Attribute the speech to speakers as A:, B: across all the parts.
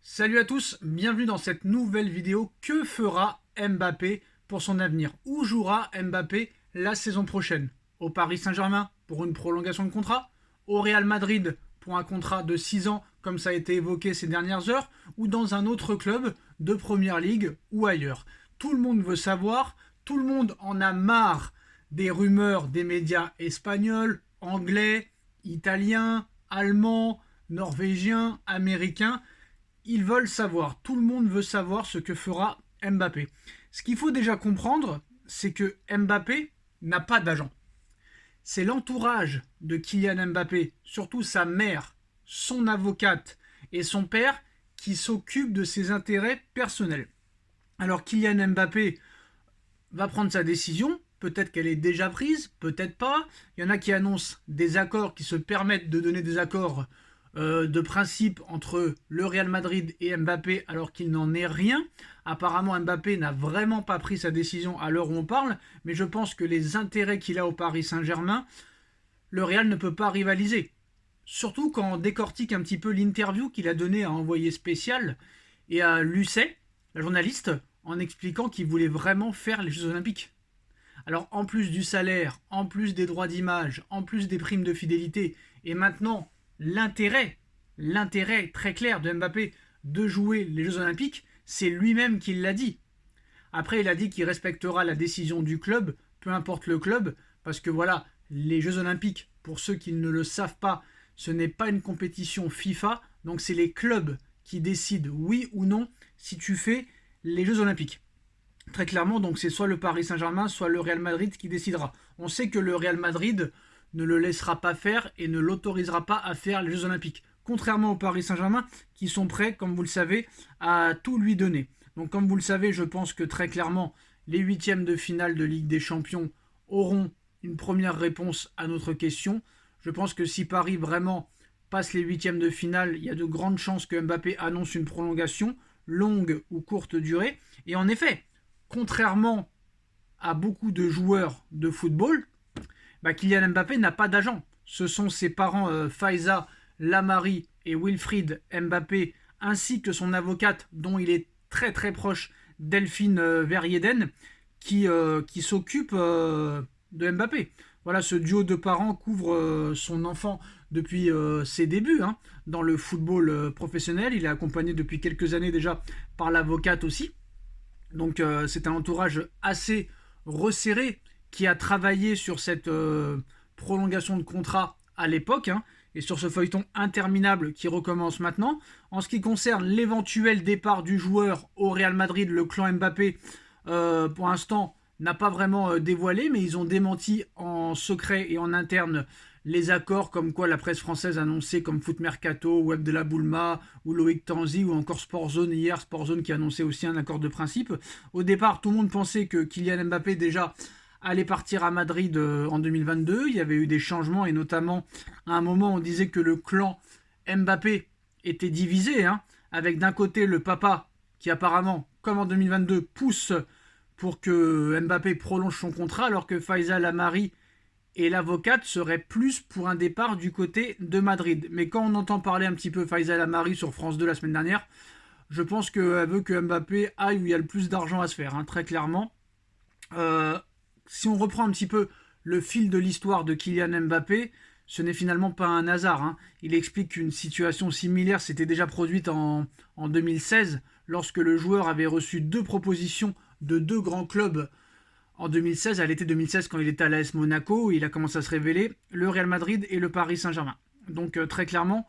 A: Salut à tous, bienvenue dans cette nouvelle vidéo. Que fera Mbappé pour son avenir? Où jouera Mbappé la saison prochaine? Au Paris Saint-Germain pour une prolongation de contrat? Au Real Madrid pour un contrat de 6 ans comme ça a été évoqué ces dernières heures? Ou dans un autre club de Première Ligue ou ailleurs? Tout le monde veut savoir, tout le monde en a marre des rumeurs des médias espagnols, anglais, italiens, allemands, norvégiens, américains. Ils veulent savoir, tout le monde veut savoir ce que fera Mbappé. Ce qu'il faut déjà comprendre, c'est que Mbappé n'a pas d'agent. C'est l'entourage de Kylian Mbappé, surtout sa mère, son avocate et son père, qui s'occupent de ses intérêts personnels. Alors Kylian Mbappé va prendre sa décision, peut-être qu'elle est déjà prise, peut-être pas. Il y en a qui annoncent des accords, qui se permettent de donner des accords de principe entre le Real Madrid et Mbappé alors qu'il n'en est rien. Apparemment Mbappé n'a vraiment pas pris sa décision à l'heure où on parle, mais je pense que les intérêts qu'il a au Paris Saint-Germain, le Real ne peut pas rivaliser. Surtout quand on décortique un petit peu l'interview qu'il a donnée à Envoyé Spécial et à Lucet, la journaliste, en expliquant qu'il voulait vraiment faire les Jeux Olympiques. Alors en plus du salaire, en plus des droits d'image, en plus des primes de fidélité, et maintenant l'intérêt très clair de Mbappé de jouer les Jeux Olympiques, c'est lui-même qui l'a dit. Après, il a dit qu'il respectera la décision du club, peu importe le club, parce que voilà, les Jeux Olympiques, pour ceux qui ne le savent pas, ce n'est pas une compétition FIFA, donc c'est les clubs qui décident oui ou non si tu fais les Jeux Olympiques. Très clairement, donc c'est soit le Paris Saint-Germain, soit le Real Madrid qui décidera. On sait que le Real Madrid ne le laissera pas faire et ne l'autorisera pas à faire les Jeux Olympiques. Contrairement au Paris Saint-Germain, qui sont prêts, comme vous le savez, à tout lui donner. Donc comme vous le savez, je pense que très clairement, les huitièmes de finale de Ligue des Champions auront une première réponse à notre question. Je pense que si Paris vraiment passe les huitièmes de finale, il y a de grandes chances que Mbappé annonce une prolongation, longue ou courte durée. Et en effet, contrairement à beaucoup de joueurs de football, Kylian Mbappé n'a pas d'agent. Ce sont ses parents Faiza, Lamari et Wilfried Mbappé, ainsi que son avocate, dont il est très très proche, Delphine Verrieden, qui s'occupe de Mbappé. Voilà, ce duo de parents couvre son enfant depuis ses débuts dans le football professionnel. Il est accompagné depuis quelques années déjà par l'avocate aussi. Donc c'est un entourage assez resserré qui a travaillé sur cette prolongation de contrat à l'époque et sur ce feuilleton interminable qui recommence maintenant. En ce qui concerne l'éventuel départ du joueur au Real Madrid, le clan Mbappé, pour l'instant, n'a pas vraiment dévoilé, mais ils ont démenti en secret et en interne les accords comme quoi la presse française annonçait comme Foot Mercato, Web de la Boulma ou Loïc Tanzi ou encore Sportzone hier, Sportzone qui annonçait aussi un accord de principe. Au départ, tout le monde pensait que Kylian Mbappé déjà allait partir à Madrid en 2022. Il y avait eu des changements et notamment à un moment on disait que le clan Mbappé était divisé avec d'un côté le papa qui apparemment, comme en 2022, pousse pour que Mbappé prolonge son contrat alors que Faisal Lamari et l'avocate serait plus pour un départ du côté de Madrid. Mais quand on entend parler un petit peu Faisal Lamari sur France 2 la semaine dernière, je pense qu'elle veut que Mbappé aille où il y a le plus d'argent à se faire, très clairement. Si on reprend un petit peu le fil de l'histoire de Kylian Mbappé, ce n'est finalement pas un hasard. Il explique qu'une situation similaire s'était déjà produite en 2016, lorsque le joueur avait reçu deux propositions de deux grands clubs en 2016, à l'été 2016, quand il était à l'AS Monaco, il a commencé à se révéler, le Real Madrid et le Paris Saint-Germain. Donc très clairement,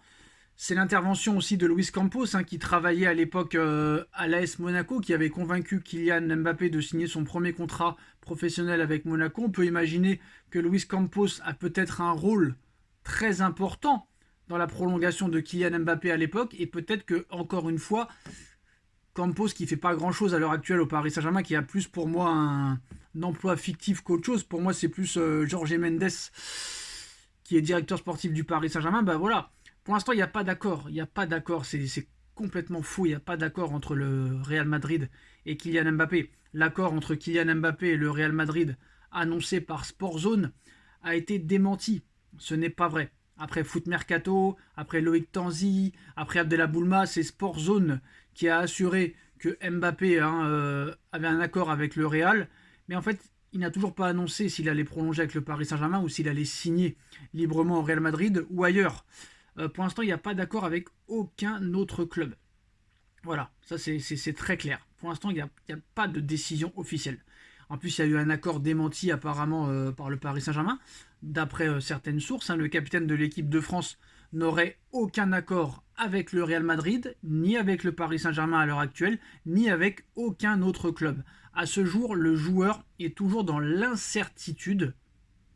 A: c'est l'intervention aussi de Luis Campos, qui travaillait à l'époque à l'AS Monaco, qui avait convaincu Kylian Mbappé de signer son premier contrat professionnel avec Monaco. On peut imaginer que Luis Campos a peut-être un rôle très important dans la prolongation de Kylian Mbappé à l'époque, et peut-être que, encore une fois, Campos, qui fait pas grand-chose à l'heure actuelle au Paris Saint-Germain, qui a plus pour moi un emploi fictif qu'autre chose. Pour moi, c'est plus Jorge Mendes, qui est directeur sportif du Paris Saint-Germain. Voilà. Pour l'instant, il n'y a pas d'accord. Il n'y a pas d'accord. C'est complètement faux. Il n'y a pas d'accord entre le Real Madrid et Kylian Mbappé. L'accord entre Kylian Mbappé et le Real Madrid, annoncé par Sportzone, a été démenti. Ce n'est pas vrai. après Foot Mercato, après Loïc Tanzi, après Abdellah c'est Sport Zone qui a assuré que Mbappé avait un accord avec le Real. Mais en fait, il n'a toujours pas annoncé s'il allait prolonger avec le Paris Saint-Germain ou s'il allait signer librement au Real Madrid ou ailleurs. Pour l'instant, il n'y a pas d'accord avec aucun autre club. Voilà, ça c'est très clair. Pour l'instant, il n'y a pas de décision officielle. En plus, il y a eu un accord démenti apparemment par le Paris Saint-Germain. D'après certaines sources, le capitaine de l'équipe de France n'aurait aucun accord avec le Real Madrid, ni avec le Paris Saint-Germain à l'heure actuelle, ni avec aucun autre club. À ce jour, le joueur est toujours dans l'incertitude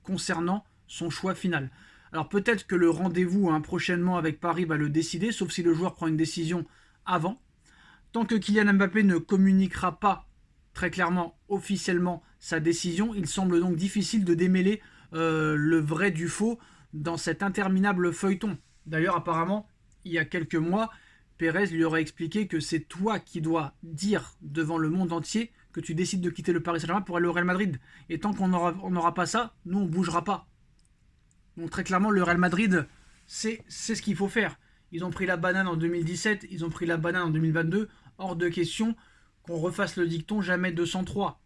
A: concernant son choix final. Alors peut-être que le rendez-vous prochainement avec Paris va le décider, sauf si le joueur prend une décision avant. Tant que Kylian Mbappé ne communiquera pas très clairement, officiellement, sa décision, il semble donc difficile de démêler le vrai du faux dans cet interminable feuilleton. D'ailleurs, apparemment, il y a quelques mois, Pérez lui aurait expliqué que c'est toi qui dois dire devant le monde entier que tu décides de quitter le Paris Saint-Germain pour aller au Real Madrid. Et tant qu'on n'aura pas ça, nous, on ne bougera pas. Donc très clairement, le Real Madrid, c'est ce qu'il faut faire. Ils ont pris la banane en 2017, ils ont pris la banane en 2022. Hors de question qu'on refasse le dicton jamais 203.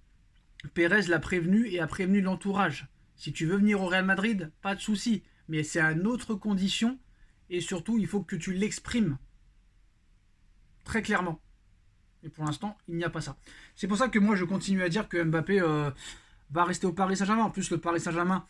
A: Pérez l'a prévenu et a prévenu l'entourage. Si tu veux venir au Real Madrid, pas de souci. Mais c'est à notre condition. Et surtout, il faut que tu l'exprimes. Très clairement. Et pour l'instant, il n'y a pas ça. C'est pour ça que moi, je continue à dire que Mbappé va rester au Paris Saint-Germain. En plus, le Paris Saint-Germain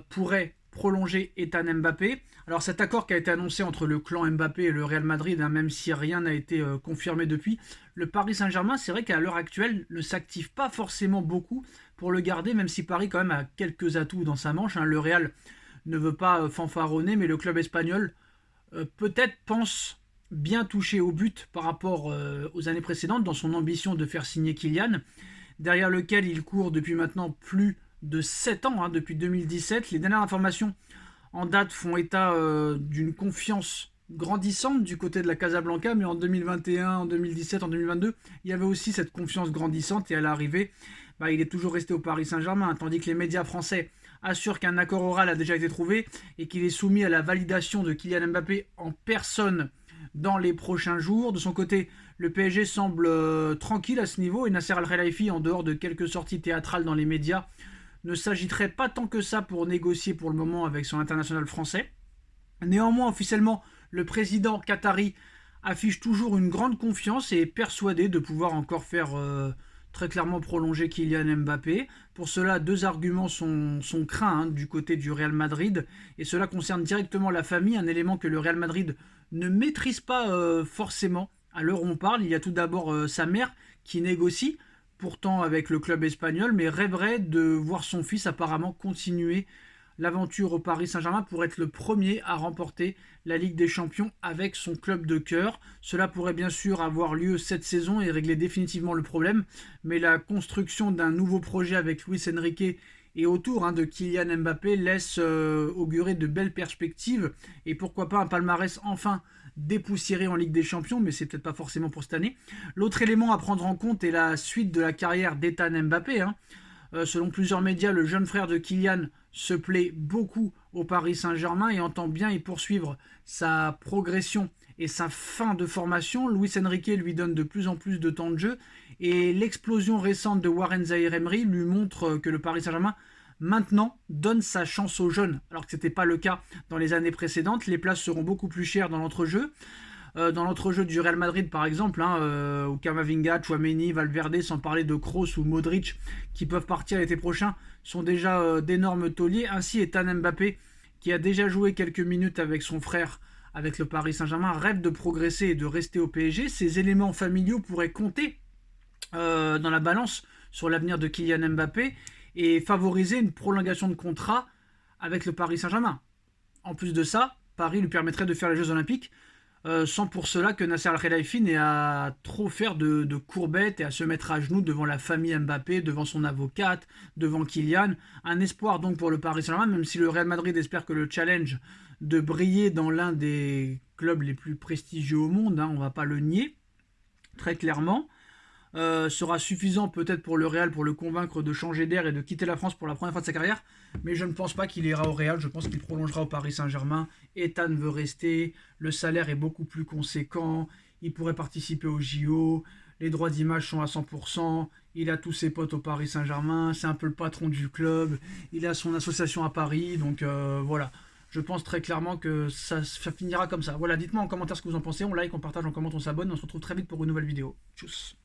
A: pourrait prolonger Ethan Mbappé. Alors cet accord qui a été annoncé entre le clan Mbappé et le Real Madrid, même si rien n'a été confirmé depuis, le Paris Saint-Germain, c'est vrai qu'à l'heure actuelle, ne s'active pas forcément beaucoup pour le garder, même si Paris quand même a quelques atouts dans sa manche. Le Real ne veut pas fanfaronner, mais le club espagnol peut-être pense bien toucher au but par rapport aux années précédentes dans son ambition de faire signer Kylian, derrière lequel il court depuis maintenant plus de 7 ans, depuis 2017. Les dernières informations en date font état d'une confiance grandissante du côté de la Casablanca, mais en 2021, en 2017, en 2022, il y avait aussi cette confiance grandissante et à l'arrivée, il est toujours resté au Paris Saint-Germain, tandis que les médias français assurent qu'un accord oral a déjà été trouvé et qu'il est soumis à la validation de Kylian Mbappé en personne dans les prochains jours. De son côté, le PSG semble tranquille à ce niveau et Nasser Al-Khelaifi, en dehors de quelques sorties théâtrales dans les médias, ne s'agiterait pas tant que ça pour négocier pour le moment avec son international français. Néanmoins, officiellement, le président qatari affiche toujours une grande confiance et est persuadé de pouvoir encore faire très clairement prolonger Kylian Mbappé. Pour cela, deux arguments sont craints du côté du Real Madrid, et cela concerne directement la famille, un élément que le Real Madrid ne maîtrise pas forcément. À l'heure où on parle, il y a tout d'abord sa mère qui négocie, pourtant avec le club espagnol, mais rêverait de voir son fils apparemment continuer l'aventure au Paris Saint-Germain pour être le premier à remporter la Ligue des Champions avec son club de cœur. Cela pourrait bien sûr avoir lieu cette saison et régler définitivement le problème, mais la construction d'un nouveau projet avec Luis Enrique et autour de Kylian Mbappé laisse augurer de belles perspectives et pourquoi pas un palmarès enfin dépoussiéré en Ligue des Champions, mais c'est peut-être pas forcément pour cette année. L'autre élément à prendre en compte est la suite de la carrière d'Ethan Mbappé. Selon plusieurs médias, le jeune frère de Kylian se plaît beaucoup au Paris Saint-Germain et entend bien y poursuivre sa progression et sa fin de formation. Luis Enrique lui donne de plus en plus de temps de jeu et l'explosion récente de Warren Zaïre-Emery lui montre que le Paris Saint-Germain maintenant donne sa chance aux jeunes, alors que ce n'était pas le cas dans les années précédentes. Les places seront beaucoup plus chères dans l'entrejeu. Dans l'entrejeu du Real Madrid par exemple, où Camavinga, Tchouaméni, Valverde, sans parler de Kroos ou Modric, qui peuvent partir l'été prochain, sont déjà d'énormes tauliers. Ainsi, Ethan Mbappé, qui a déjà joué quelques minutes avec son frère avec le Paris Saint-Germain, rêve de progresser et de rester au PSG. Ces éléments familiaux pourraient compter dans la balance sur l'avenir de Kylian Mbappé et favoriser une prolongation de contrat avec le Paris Saint-Germain. En plus de ça, Paris lui permettrait de faire les Jeux Olympiques sans pour cela que Nasser Al-Khelaifi n'ait à trop faire de courbettes et à se mettre à genoux devant la famille Mbappé, devant son avocate, devant Kylian. Un espoir donc pour le Paris Saint-Germain, même si le Real Madrid espère que le challenge de briller dans l'un des clubs les plus prestigieux au monde, on ne va pas le nier, très clairement. sera suffisant peut-être pour le Real pour le convaincre de changer d'air et de quitter la France pour la première fois de sa carrière. Mais je ne pense pas qu'il ira au Real, je pense qu'il prolongera au Paris Saint-Germain. Ethan veut rester, le salaire est beaucoup plus conséquent, il pourrait participer au JO, les droits d'image sont à 100%, il a tous ses potes au Paris Saint-Germain, c'est un peu le patron du club, il a son association à Paris, donc voilà. Je pense très clairement que ça finira comme ça. Voilà, dites-moi en commentaire ce que vous en pensez, on like, on partage, on commente, on s'abonne, on se retrouve très vite pour une nouvelle vidéo. Tchuss.